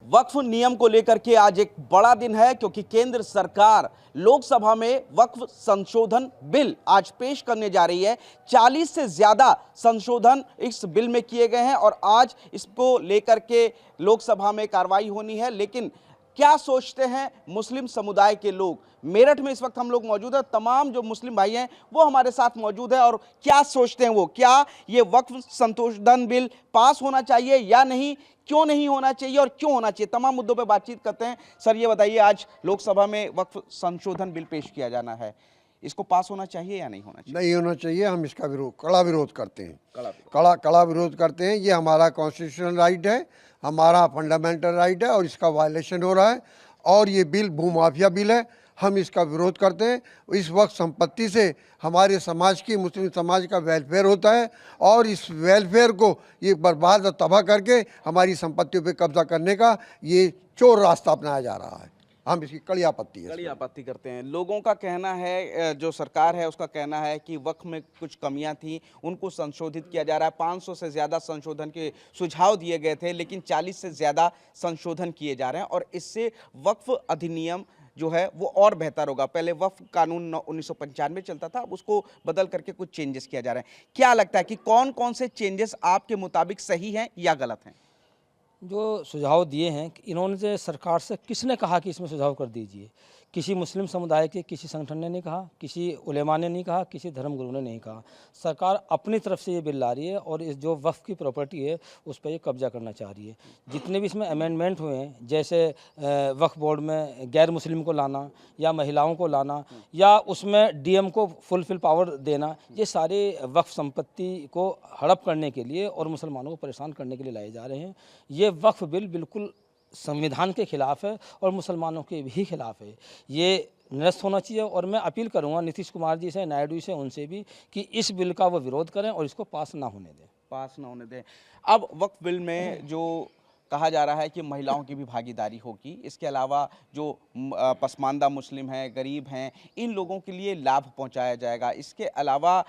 वक्फ नियम को लेकर के आज एक बड़ा दिन है, क्योंकि केंद्र सरकार लोकसभा में वक्फ संशोधन बिल आज पेश करने जा रही है। 40 से ज्यादा संशोधन इस बिल में किए गए हैं और आज इसको लेकर के लोकसभा में कार्रवाई होनी है। लेकिन क्या सोचते हैं मुस्लिम समुदाय के लोग? मेरठ में इस वक्त हम लोग मौजूद हैं, तमाम जो मुस्लिम भाई हैं वो हमारे साथ मौजूद है। और क्या सोचते हैं वो, क्या ये वक्फ संशोधन बिल पास होना चाहिए या नहीं, क्यों नहीं होना चाहिए और क्यों होना चाहिए, तमाम मुद्दों पे बातचीत करते हैं। सर ये बताइए, आज लोकसभा में वक्फ संशोधन बिल पेश किया जाना है, इसको पास होना चाहिए या नहीं होना चाहिए? नहीं होना चाहिए। हम इसका कड़ा विरोध करते हैं। कड़ा विरोध करते हैं। ये हमारा कॉन्स्टिट्यूशनल राइट है, हमारा फंडामेंटल राइट है और इसका वायलेशन हो रहा है। और ये बिल भूमाफिया बिल है, हम इसका विरोध करते हैं। इस वक्त संपत्ति से हमारे समाज की, मुस्लिम समाज का वेलफेयर होता है और इस वेलफेयर को ये बर्बाद और तबाह करके हमारी संपत्तियों पे कब्जा करने का ये चोर रास्ता अपनाया जा रहा है। हम इसकी कड़ी आपत्ति करते हैं। लोगों का कहना है, जो सरकार है उसका कहना है कि वक्फ में कुछ कमियां थी, उनको संशोधित किया जा रहा है। 500 से ज़्यादा संशोधन के सुझाव दिए गए थे, लेकिन 40 से ज़्यादा संशोधन किए जा रहे हैं और इससे वक्फ अधिनियम जो है वो और बेहतर होगा। पहले वक्फ कानून 1995 में चलता था, अब उसको बदल करके कुछ चेंजेस किया जा रहा है। क्या लगता है कि कौन कौन से चेंजेस आपके मुताबिक सही हैं या गलत हैं? जो सुझाव दिए हैं, इन्होंने सरकार से किसने कहा कि इसमें सुझाव कर दीजिए? किसी मुस्लिम समुदाय के किसी संगठन ने नहीं कहा, किसी उलेमा ने नहीं कहा, किसी धर्मगुरु ने नहीं कहा। सरकार अपनी तरफ से ये बिल ला रही है और इस जो वक्फ की प्रॉपर्टी है उस पर ये कब्जा करना चाह रही है। जितने भी इसमें अमेंडमेंट हुए हैं, जैसे वक्फ बोर्ड में गैर मुस्लिम को लाना या महिलाओं को लाना या उसमें डीएम को फुल पावर देना, ये सारे वक्फ संपत्ति को हड़प करने के लिए और मुसलमानों को परेशान करने के लिए लाए जा रहे हैं। ये वक्फ बिल बिल्कुल संविधान के खिलाफ है और मुसलमानों के भी खिलाफ है। ये निरस्त होना चाहिए और मैं अपील करूंगा नीतीश कुमार जी से, नायडू जी से, उनसे भी कि इस बिल का वो विरोध करें और इसको पास ना होने दें। अब वक्फ बिल में जो कहा जा रहा है कि महिलाओं की भी भागीदारी होगी, इसके अलावा जो पसमानदा मुस्लिम हैं, गरीब हैं, इन लोगों के लिए लाभ पहुंचाया जाएगा। इसके अलावा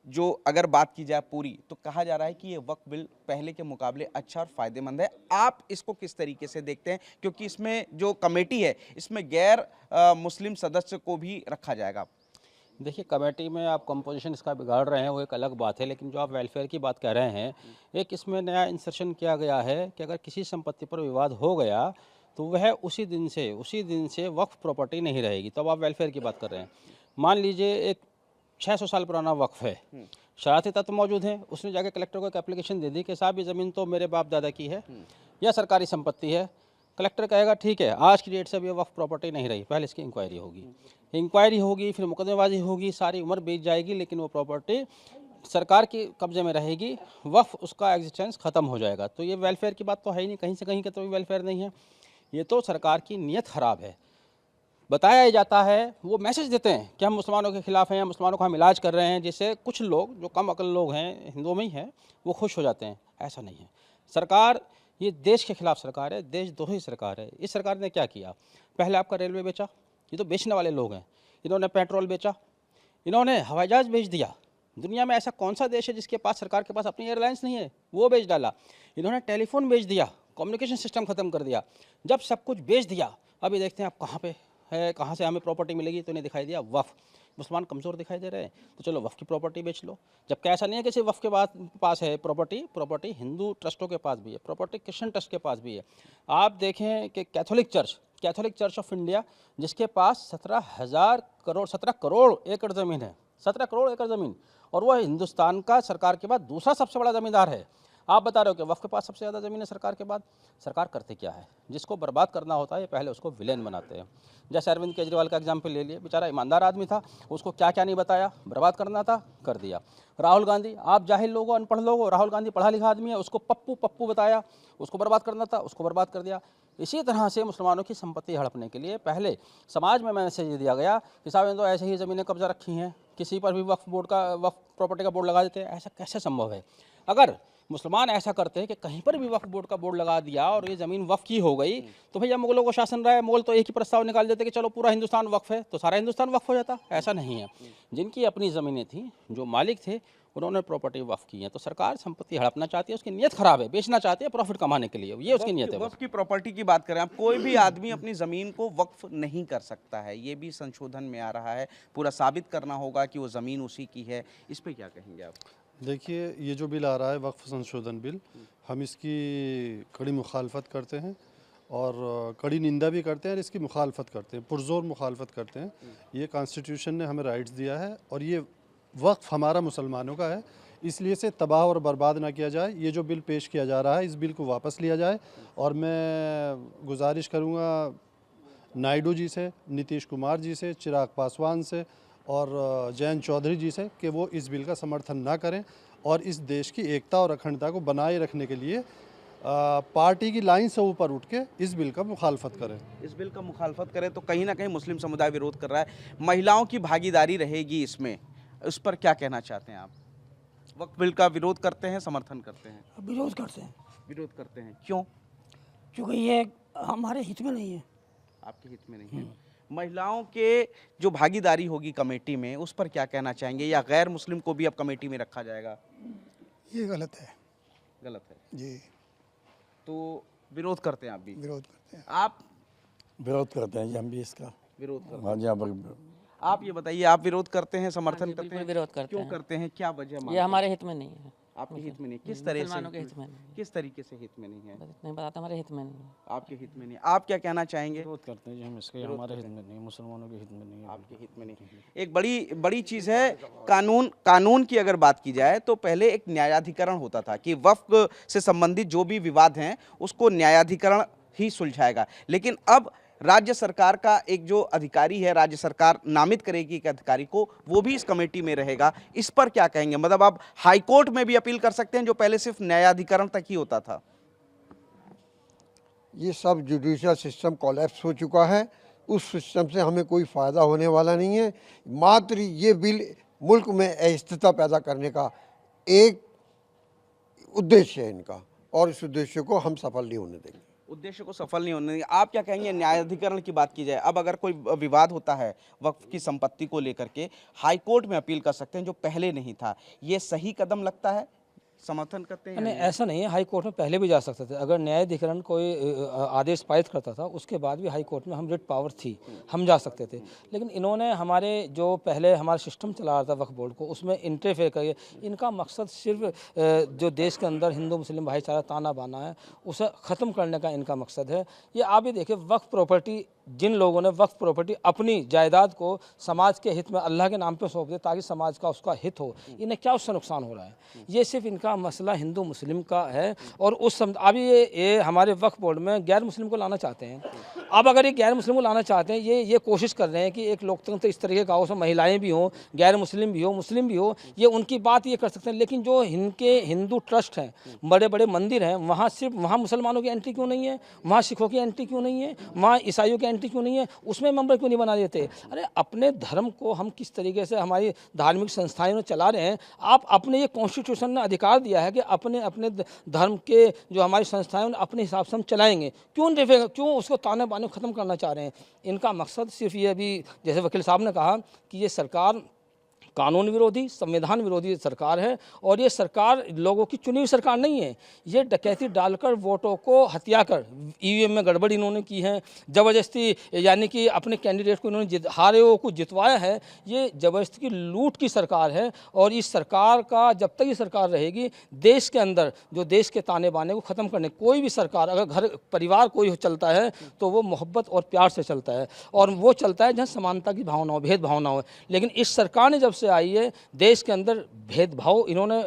जो अगर बात की जाए पूरी, तो कहा जा रहा है कि ये वक्फ बिल पहले के मुकाबले अच्छा और फ़ायदेमंद है। आप इसको किस तरीके से देखते हैं, क्योंकि इसमें जो कमेटी है इसमें गैर मुस्लिम सदस्य को भी रखा जाएगा? देखिए, कमेटी में आप कंपोजिशन इसका बिगाड़ रहे हैं वो एक अलग बात है, लेकिन जो आप वेलफेयर की बात कह रहे हैं, एक इसमें नया इंसर्शन किया गया है कि अगर किसी संपत्ति पर विवाद हो गया तो वह उसी दिन से वक्फ प्रॉपर्टी नहीं रहेगी। तो अब आप वेलफेयर की बात कर रहे हैं। मान लीजिए एक 600 साल पुराना वक्फ है, शरारती तत्व मौजूद हैं, उसने जाके कलेक्टर को एक एप्लीकेशन दे दी कि साहब ये ज़मीन तो मेरे बाप दादा की है या सरकारी संपत्ति है। कलेक्टर कहेगा ठीक है, आज की डेट से अब ये वक्फ प्रॉपर्टी नहीं रही। पहले इसकी इंक्वायरी होगी, फिर मुकदमेबाजी होगी, सारी उम्र बीत जाएगी, लेकिन वो प्रॉपर्टी सरकार के कब्जे में रहेगी, वक्फ उसका एग्जिस्टेंस ख़त्म हो जाएगा। तो ये वेलफेयर की बात तो है ही नहीं, कहीं से कहीं का तो वेलफेयर नहीं है। ये तो सरकार की नीयत ख़राब है। बताया जाता है, वो मैसेज देते हैं कि हम मुसलमानों के खिलाफ हैं या मुसलमानों का हम इलाज कर रहे हैं, जिससे कुछ लोग जो कम अकल लोग हैं, हिंदुओं में ही हैं, वो खुश हो जाते हैं। ऐसा नहीं है। सरकार ये देश के खिलाफ सरकार है, देशद्रोही सरकार है। इस सरकार ने क्या किया? पहले आपका रेलवे बेचा, ये तो बेचने वाले लोग हैं। इन्होंने पेट्रोल बेचा, इन्होंने हवाई जहाज बेच दिया। दुनिया में ऐसा कौन सा देश है जिसके पास, सरकार के पास अपनी एयरलाइंस नहीं है? वो बेच डाला। इन्होंने टेलीफोन बेच दिया, कम्युनिकेशन सिस्टम ख़त्म कर दिया। जब सब कुछ बेच दिया, अभी देखते हैं आप कहाँ पे है, कहाँ से हमें प्रॉपर्टी मिलेगी, तो इन्हें दिखाई दिया वक्फ। मुसलमान कमज़ोर दिखाई दे रहे हैं, तो चलो वक्फ की प्रॉपर्टी बेच लो। जबकि ऐसा नहीं है कि सिर्फ वक्फ के पास है प्रॉपर्टी हिंदू ट्रस्टों के पास भी है, प्रॉपर्टी क्रिश्चियन ट्रस्ट के पास भी है। आप देखें कि कैथोलिक चर्च ऑफ इंडिया, जिसके पास 17 करोड़ एकड़ ज़मीन है, 17 करोड़ एकड़ ज़मीन, और वह हिंदुस्तान का सरकार के बाद दूसरा सबसे बड़ा ज़मींदार है। आप बता रहे हो कि वक्फ के पास सबसे ज़्यादा ज़मीन है सरकार के बाद। सरकार करते क्या है? जिसको बर्बाद करना होता है, पहले उसको विलेन बनाते हैं। जैसे अरविंद केजरीवाल का एग्जाम्पल ले लिए, बेचारा ईमानदार आदमी था, उसको क्या क्या नहीं बताया, बर्बाद करना था, कर दिया। राहुल गांधी, आप जाहिल लोगों, अनपढ़ लोगों, राहुल गांधी पढ़ा लिखा आदमी है, उसको पप्पू बताया, उसको बर्बाद करना था, उसको बर्बाद कर दिया। इसी तरह से मुसलमानों की संपत्ति हड़पने के लिए पहले समाज में मैसेज दिया गया कि साहब तो ऐसे ही ज़मीनें कब्जा रखी हैं, किसी पर भी वक्फ प्रॉपर्टी का बोर्ड लगा देते हैं। ऐसा कैसे संभव है? अगर मुसलमान ऐसा करते हैं कि कहीं पर भी वक्फ बोर्ड का बोर्ड लगा दिया और ये ज़मीन वक्फ की हो गई, तो भैया मुगलों को शासन रहा है, मुगल तो एक ही प्रस्ताव निकाल देते कि चलो पूरा हिंदुस्तान वक्फ है, तो सारा हिंदुस्तान वक्फ हो जाता। ऐसा नहीं है। जिनकी अपनी ज़मीनें थी, जो मालिक थे, उन्होंने प्रॉपर्टी वक्फ की है, तो सरकार संपत्ति हड़पना चाहती है, उसकी नीयत खराब है, बेचना चाहती है प्रॉफिट कमाने के लिए, ये उसकी नीयत है। वक्फ की प्रॉपर्टी की बात करें आप, कोई भी आदमी अपनी ज़मीन को वक्फ नहीं कर सकता है, ये भी संशोधन में आ रहा है, पूरा साबित करना होगा कि वो ज़मीन उसी की है। इस पे क्या कहेंगे आप? देखिए, ये जो बिल आ रहा है वक्फ संशोधन बिल, हम इसकी कड़ी मुखालफत करते हैं और कड़ी निंदा भी करते हैं और इसकी मुखालफत करते हैं, पुरजोर मुखालफत करते हैं। ये कॉन्स्टिट्यूशन ने हमें राइट्स दिया है और ये वक्फ हमारा मुसलमानों का है, इसलिए इसे तबाह और बर्बाद ना किया जाए। ये जो बिल पेश किया जा रहा है, इस बिल को वापस लिया जाए और मैं गुजारिश करूँगा नायडू जी से, नीतीश कुमार जी से, चिराग पासवान से और जयंत चौधरी जी से कि वो इस बिल का समर्थन ना करें और इस देश की एकता और अखंडता को बनाए रखने के लिए पार्टी की लाइन से ऊपर उठ के इस बिल का मुखालफत करें। इस बिल का मुखालफत करें तो कहीं ना कहीं मुस्लिम समुदाय विरोध कर रहा है, महिलाओं की भागीदारी रहेगी इसमें, उस पर क्या कहना चाहते हैं आप? वक्फ बिल का विरोध करते हैं, समर्थन करते हैं? विरोध करते हैं, विरोध करते हैं, क्यों? क्योंकि ये हमारे हित में नहीं है। आपके हित में नहीं है। महिलाओं के जो भागीदारी होगी कमेटी में, उस पर क्या कहना चाहेंगे, या गैर मुस्लिम को भी अब कमेटी में रखा जाएगा? ये गलत है गलत है, जी, तो विरोध करते हैं आप भी? विरोध करते हैं। आप विरोध करते हैं जी, हम भी इसका। विरोध करते हाँ जी, हाँ, हैं? आप ये बताइए, आप विरोध करते हैं, समर्थन करते हैं? विरोध करते क्यों हैं। करते हैं, क्या वजह मानते ये हैं? हमारे हित में नहीं है, आपके हित में नहीं, किस तरह से? मुसलमानों के हित में नहीं है। किस तरीके से हित में नहीं है? बस इतना ही बताते, हमारे हित में नहीं है। आपके हित में नहीं। आप क्या कहना चाहेंगे? विरोध करते हैं जी हम इसके, हमारे हित में नहीं, मुसलमानों के हित में नहीं है। आपके हित में नहीं। एक बड़ी चीज़ है, कानून की अगर बात की जाए तो पहले एक न्यायाधिकरण होता था कि वक्फ से संबंधित जो भी विवाद हैं उसको न्यायाधिकरण ही सुलझाएगा, लेकिन अब राज्य सरकार का एक जो अधिकारी है, राज्य सरकार नामित करेगी एक अधिकारी को, वो भी इस कमेटी में रहेगा। इस पर क्या कहेंगे? मतलब आप हाई कोर्ट में भी अपील कर सकते हैं, जो पहले सिर्फ न्यायाधिकरण तक ही होता था। ये सब जुडिशियल सिस्टम कोलैप्स हो चुका है, उस सिस्टम से हमें कोई फ़ायदा होने वाला नहीं है। मात्र ये बिल मुल्क में अस्थिरता पैदा करने का एक उद्देश्य है इनका, और इस उद्देश्य को हम सफल नहीं होने देंगे। उद्देश्य को सफल नहीं होने देंगे। आप क्या कहेंगे न्यायाधिकरण की बात की जाए, अब अगर कोई विवाद होता है वक्फ की संपत्ति को लेकर के, हाई कोर्ट में अपील कर सकते हैं, जो पहले नहीं था, ये सही कदम लगता है? समर्थन करते हैं? नहीं, ऐसा नहीं है, हाई कोर्ट में पहले भी जा सकते थे। अगर न्यायाधिकरण कोई आदेश पारित करता था, उसके बाद भी हाई कोर्ट में हम रिट पावर थी, हम जा सकते थे। लेकिन इन्होंने हमारे जो पहले हमारा सिस्टम चला रहा था वक्फ बोर्ड को, उसमें इंटरफेयर करके, इनका मकसद सिर्फ जो देश के अंदर हिंदू मुस्लिम भाईचारा ताना बाना है, उसे ख़त्म करने का इनका मकसद है। ये आप ये देखिए, वक्फ प्रॉपर्टी, जिन लोगों ने वक्फ प्रॉपर्टी अपनी जायदाद को समाज के हित में अल्लाह के नाम पे सौंप दे ताकि समाज का उसका हित हो, इन्हें क्या उससे नुकसान हो रहा है? ये सिर्फ इनका मसला हिंदू मुस्लिम का है। और उस अभी ये हमारे वक्फ बोर्ड में गैर मुस्लिम को लाना चाहते हैं। अब अगर ये गैर मुस्लिम को लाना चाहते हैं, ये कोशिश कर रहे हैं कि एक लोकतंत्र इस तरीके का हो, उसमें महिलाएं भी हों, गैर मुस्लिम भी हो, मुस्लिम भी हो, ये उनकी बात ये कर सकते हैं। लेकिन जो इनके हिंदू ट्रस्ट हैं, बड़े बड़े मंदिर हैं, वहाँ सिर्फ वहाँ मुसलमानों की एंट्री क्यों नहीं है? वहाँ सिखों की एंट्री क्यों नहीं है? वहाँ ईसाइयों की एंट्री क्यों नहीं है? उसमें मेंबर क्यों नहीं बना देते? अरे अपने धर्म को हम किस तरीके से हमारी धार्मिक संस्थाएं चला रहे हैं। आप अपने, ये कॉन्स्टिट्यूशन ने अधिकार दिया है कि अपने अपने धर्म के जो हमारी संस्थाएं अपने हिसाब से हम चलाएंगे, क्यों उसको ताने बाने ख़त्म करना चाह रहे हैं? इनका मकसद सिर्फ ये, अभी जैसे वकील साहब ने कहा कि ये सरकार कानून विरोधी, संविधान विरोधी सरकार है, और ये सरकार लोगों की चुनी हुई सरकार नहीं है। ये डकैती डालकर वोटों को हत्या कर, ईवीएम में गड़बड़ी इन्होंने की है, ज़बरदस्ती, यानी कि अपने कैंडिडेट को इन्होंने हारे हुए को जितवाया है। ये ज़बरदस्ती की लूट की सरकार है, और इस सरकार का जब तक ये सरकार रहेगी, देश के अंदर जो देश के ताने बाने को ख़त्म करने, कोई भी सरकार, अगर घर परिवार कोई चलता है तो वो मोहब्बत और प्यार से चलता है, और वो चलता है जहाँ समानता की भावना हो, भेदभाव ना हो। लेकिन इस सरकार ने जब से आई है, देश के अंदर भेदभाव इन्होंने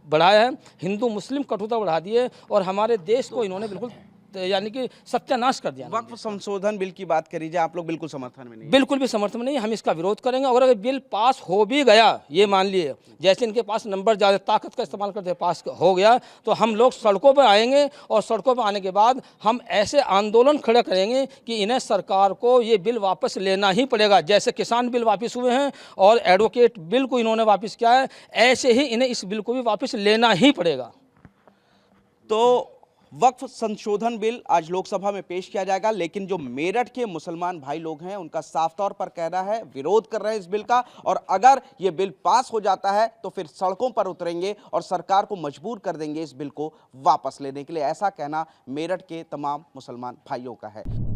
बढ़ाया है, हिंदू मुस्लिम कटुता बढ़ा दी है, और हमारे देश को इन्होंने बिल्कुल यानी कि सत्यानाश कर दिया। वक्फ संशोधन बिल की बात करी जाए, आप लोग बिल्कुल समर्थन में नहीं? बिल्कुल भी समर्थन में नहीं, हम इसका विरोध करेंगे। और अगर बिल पास हो भी गया, ये मान लिए जैसे इनके पास नंबर ज़्यादा, ताकत का इस्तेमाल करते पास हो गया, तो हम लोग सड़कों पर आएंगे, और सड़कों पर आने के बाद हम ऐसे आंदोलन खड़े करेंगे कि इन्हें सरकार को ये बिल वापस लेना ही पड़ेगा। जैसे किसान बिल वापस हुए हैं और एडवोकेट बिल को इन्होंने वापस किया है, ऐसे ही इन्हें इस बिल को भी वापस लेना ही पड़ेगा। तो वक्फ संशोधन बिल आज लोकसभा में पेश किया जाएगा, लेकिन जो मेरठ के मुसलमान भाई लोग हैं उनका साफ तौर पर कहना है, विरोध कर रहे हैं इस बिल का, और अगर ये बिल पास हो जाता है तो फिर सड़कों पर उतरेंगे और सरकार को मजबूर कर देंगे इस बिल को वापस लेने के लिए। ऐसा कहना मेरठ के तमाम मुसलमान भाइयों का है।